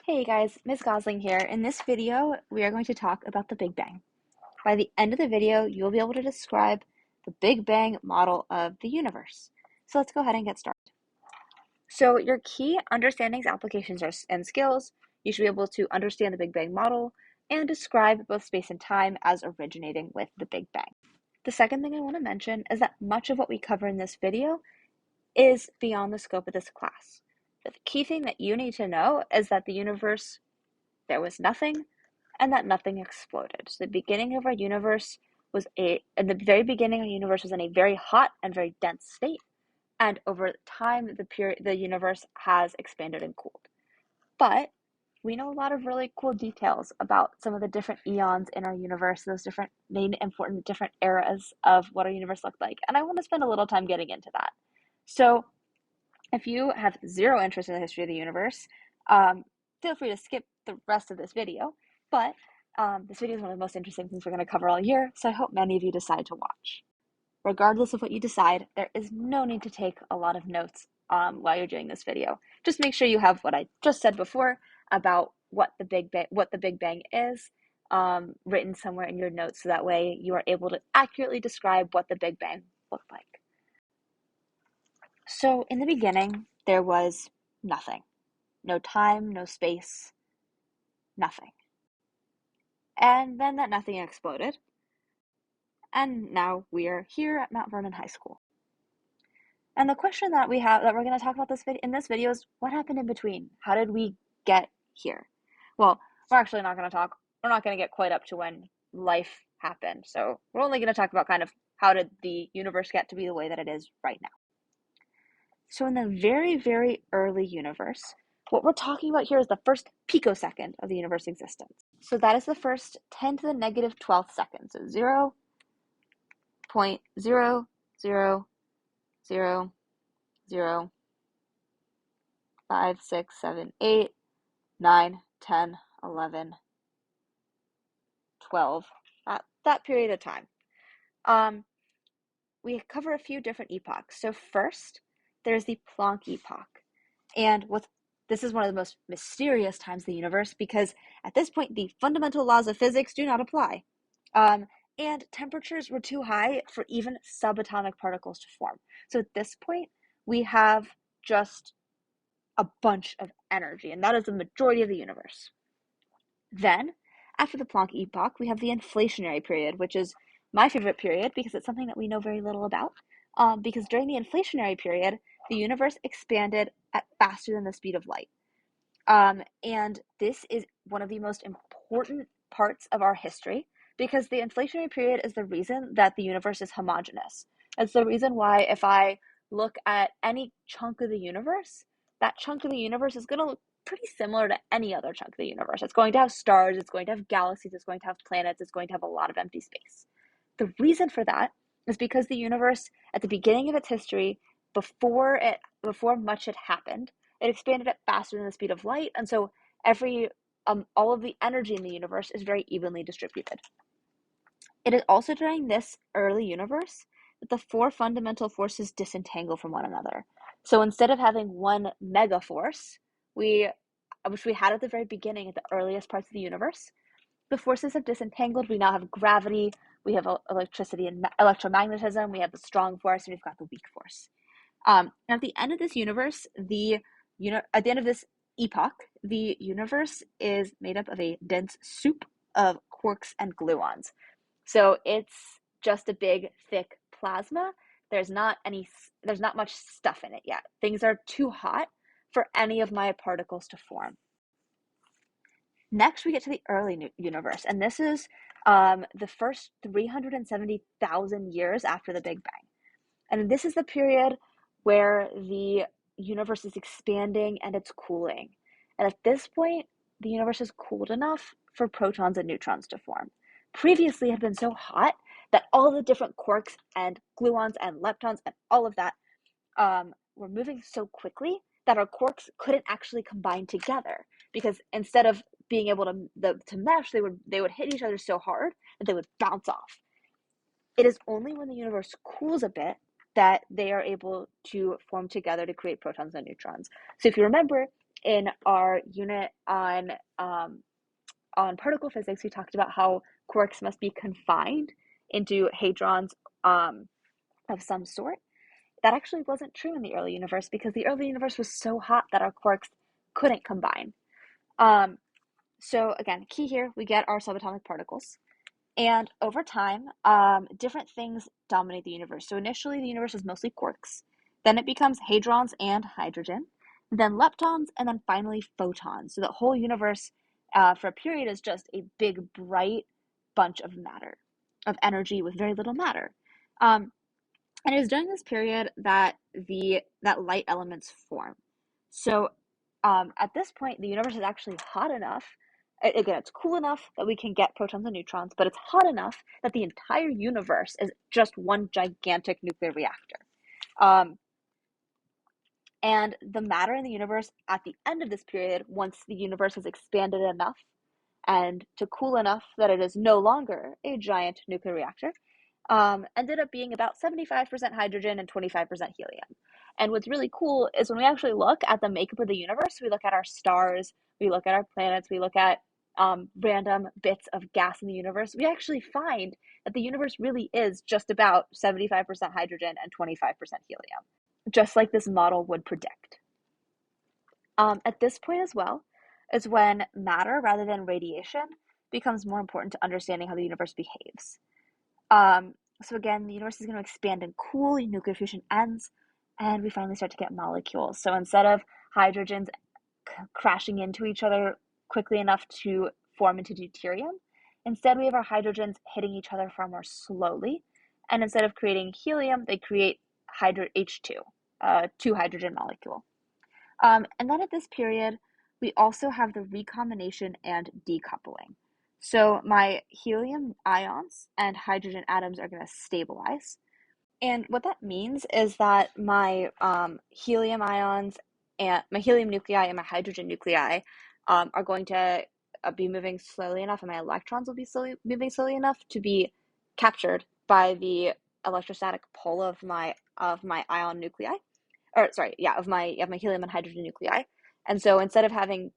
Hey guys, Ms. Gosling here. In this video, we are going to talk about the Big Bang. By the end of the video, you'll be able to describe the Big Bang model of the universe. So let's go ahead and get started. So your key understandings, applications, and skills, you should be able to understand the Big Bang model and describe both space and time as originating with the Big Bang. The second thing I want to mention is that much of what we cover in this video is beyond the scope of this class. The key thing that you need to know is that the universe, there was nothing, and that nothing exploded. So the beginning of our universe in the very beginning, our universe was in a very hot and very dense state, and over time, the universe has expanded and cooled. But we know a lot of really cool details about some of the different eons in our universe, those different main important different eras of what our universe looked like, and I want to spend a little time getting into that. So if you have zero interest in the history of the universe, feel free to skip the rest of this video, but this video is one of the most interesting things we're going to cover all year, so I hope many of you decide to watch. Regardless of what you decide, there is no need to take a lot of notes while you're doing this video. Just make sure you have what I just said before about what the Big Bang is written somewhere in your notes, so that way you are able to accurately describe what the Big Bang looked like. So in the beginning, there was nothing. No time, no space, nothing. And then that nothing exploded. And now we're here at Mount Vernon High School. And the question that we're going to talk about in this video is, what happened in between? How did we get here? Well, we're not going to get quite up to when life happened. So we're only going to talk about kind of how did the universe get to be the way that it is right now. So in the very, very early universe, what we're talking about here is the first picosecond of the universe's existence. So that is the first 10 to the negative 12th second. So 0.00005, 6, 7, 8, 9, 10, 11, 12. That period of time. We cover a few different epochs. So first, there's the Planck epoch. And this is one of the most mysterious times in the universe, because at this point, the fundamental laws of physics do not apply. And temperatures were too high for even subatomic particles to form. So at this point, we have just a bunch of energy, and that is the majority of the universe. Then, after the Planck epoch, we have the inflationary period, which is my favorite period because it's something that we know very little about. Because during the inflationary period, the universe expanded at faster than the speed of light. And this is one of the most important parts of our history, because the inflationary period is the reason that the universe is homogeneous. It's the reason why if I look at any chunk of the universe, that chunk of the universe is going to look pretty similar to any other chunk of the universe. It's going to have stars, it's going to have galaxies, it's going to have planets, it's going to have a lot of empty space. The reason for that is because the universe, at the beginning of its history, before much had happened, it expanded at faster than the speed of light, and so all of the energy in the universe is very evenly distributed. It is also during this early universe that the four fundamental forces disentangle from one another. So instead of having one mega force, which we had at the very beginning, at the earliest parts of the universe, the forces have disentangled. We now have gravity, we have electricity and electromagnetism, we have the strong force, and we've got the weak force. And at the end of this universe, at the end of this epoch, the universe is made up of a dense soup of quarks and gluons. So it's just a big, thick plasma. There's not much stuff in it yet. Things are too hot for any of my particles to form. Next, we get to the early universe, and this is the first 370,000 years after the Big Bang. And this is the period where the universe is expanding and it's cooling. And at this point, the universe is cooled enough for protons and neutrons to form. Previously, it had been so hot that all the different quarks and gluons and leptons and all of that were moving so quickly that our quarks couldn't actually combine together, because instead of being able to mesh, they would hit each other so hard that they would bounce off. It is only when the universe cools a bit that they are able to form together to create protons and neutrons. So if you remember, in our unit on particle physics, we talked about how quarks must be confined into hadrons of some sort. That actually wasn't true in the early universe because the early universe was so hot that our quarks couldn't combine. So again, key here, we get our subatomic particles. And over time, different things dominate the universe. So initially, the universe is mostly quarks. Then it becomes hadrons and hydrogen, then leptons, and then finally photons. So the whole universe, for a period, is just a big, bright bunch of matter, of energy with very little matter. And it is during this period that light elements form. So at this point, the universe is actually hot enough. Again, it's cool enough that we can get protons and neutrons, but it's hot enough that the entire universe is just one gigantic nuclear reactor. And the matter in the universe at the end of this period, once the universe has expanded enough and to cool enough that it is no longer a giant nuclear reactor, ended up being about 75% hydrogen and 25% helium. And what's really cool is when we actually look at the makeup of the universe, we look at our stars, we look at our planets, we look at random bits of gas in the universe, we actually find that the universe really is just about 75% hydrogen and 25% helium, just like this model would predict. At this point as well is when matter rather than radiation becomes more important to understanding how the universe behaves. So again, the universe is going to expand and cool, nuclear fusion ends, and we finally start to get molecules. So instead of hydrogens crashing into each other quickly enough to form into deuterium, instead we have our hydrogens hitting each other far more slowly. And instead of creating helium, they create H2, two hydrogen molecule. And then at this period, we also have the recombination and decoupling. So my helium ions and hydrogen atoms are going to stabilize. And what that means is that my helium ions and my helium nuclei and my hydrogen nuclei are going to be moving slowly enough, and my electrons will be moving slowly enough to be captured by the electrostatic pull of my ion nuclei, or sorry, of my helium and hydrogen nuclei. And so instead of having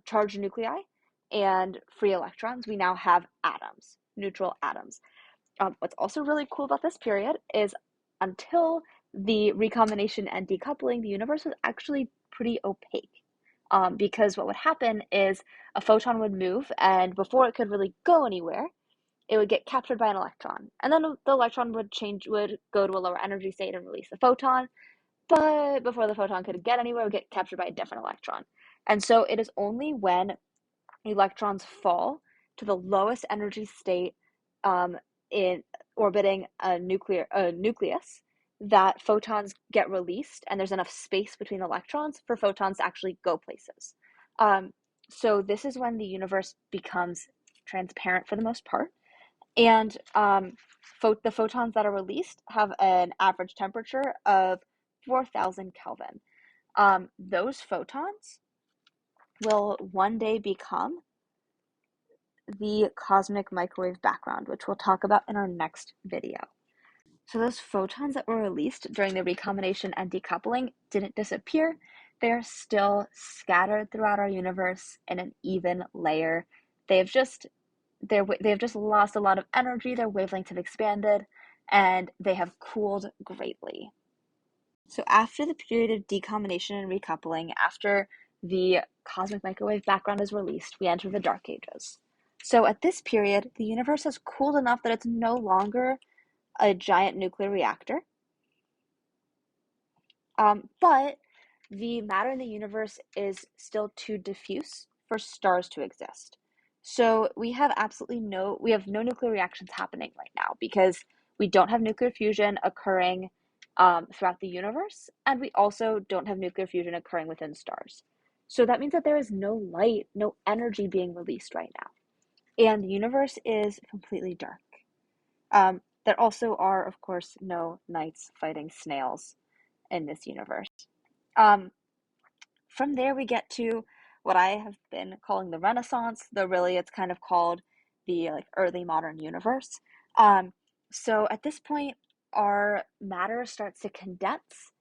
charged nuclei and free electrons, we now have atoms, neutral atoms. What's also really cool about this period is until the recombination and decoupling, the universe was actually pretty opaque. Because what would happen is a photon would move, and before it could really go anywhere, it would get captured by an electron. And then the electron would go to a lower energy state and release the photon. But before the photon could get anywhere, it would get captured by a different electron. And so it is only when electrons fall to the lowest energy state in orbiting a nucleus that photons get released, and there's enough space between electrons for photons to actually go places. So this is when the universe becomes transparent for the most part, and the photons that are released have an average temperature of 4,000 Kelvin. Those photons will one day become the cosmic microwave background, which we'll talk about in our next video. So those photons that were released during the recombination and decoupling didn't disappear. They're still scattered throughout our universe in an even layer. They've just lost a lot of energy, their wavelengths have expanded, and they have cooled greatly. So after the period of decombination and recoupling, after the cosmic microwave background is released, we enter the Dark Ages. So at this period, the universe has cooled enough that it's no longer a giant nuclear reactor. But the matter in the universe is still too diffuse for stars to exist. So we have no nuclear reactions happening right now because we don't have nuclear fusion occurring throughout the universe, and we also don't have nuclear fusion occurring within stars. So that means that there is no light, no energy being released right now. And the universe is completely dark. There also are, of course, no knights fighting snails in this universe. From there, we get to what I have been calling the Renaissance, though really it's kind of called the early modern universe. So at this point, our matter starts to condense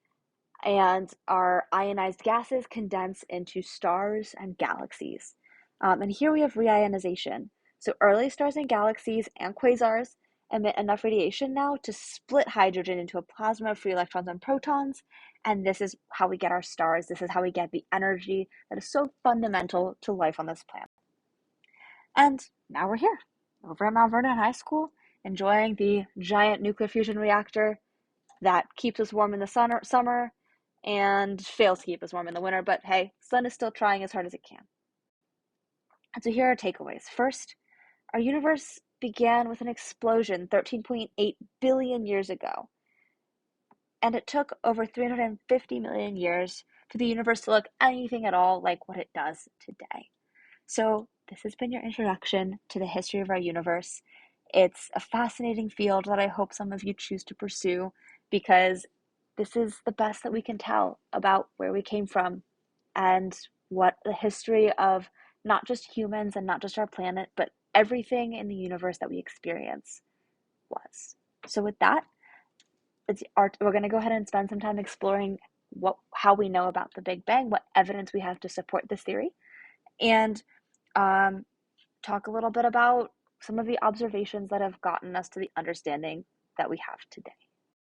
and our ionized gases condense into stars and galaxies. And here we have reionization. So early stars and galaxies and quasars emit enough radiation now to split hydrogen into a plasma of free electrons and protons. And this is how we get our stars. This is how we get the energy that is so fundamental to life on this planet. And now we're here, over at Mount Vernon High School, enjoying the giant nuclear fusion reactor that keeps us warm in the summer and fails to keep us warm in the winter. But hey, sun is still trying as hard as it can. And so here are takeaways. First, our universe began with an explosion 13.8 billion years ago. And it took over 350 million years for the universe to look anything at all like what it does today. So this has been your introduction to the history of our universe. It's a fascinating field that I hope some of you choose to pursue because this is the best that we can tell about where we came from and what the history of not just humans and not just our planet, but everything in the universe that we experience was. So with that, we're going to go ahead and spend some time exploring how we know about the Big Bang, what evidence we have to support this theory, and talk a little bit about some of the observations that have gotten us to the understanding that we have today.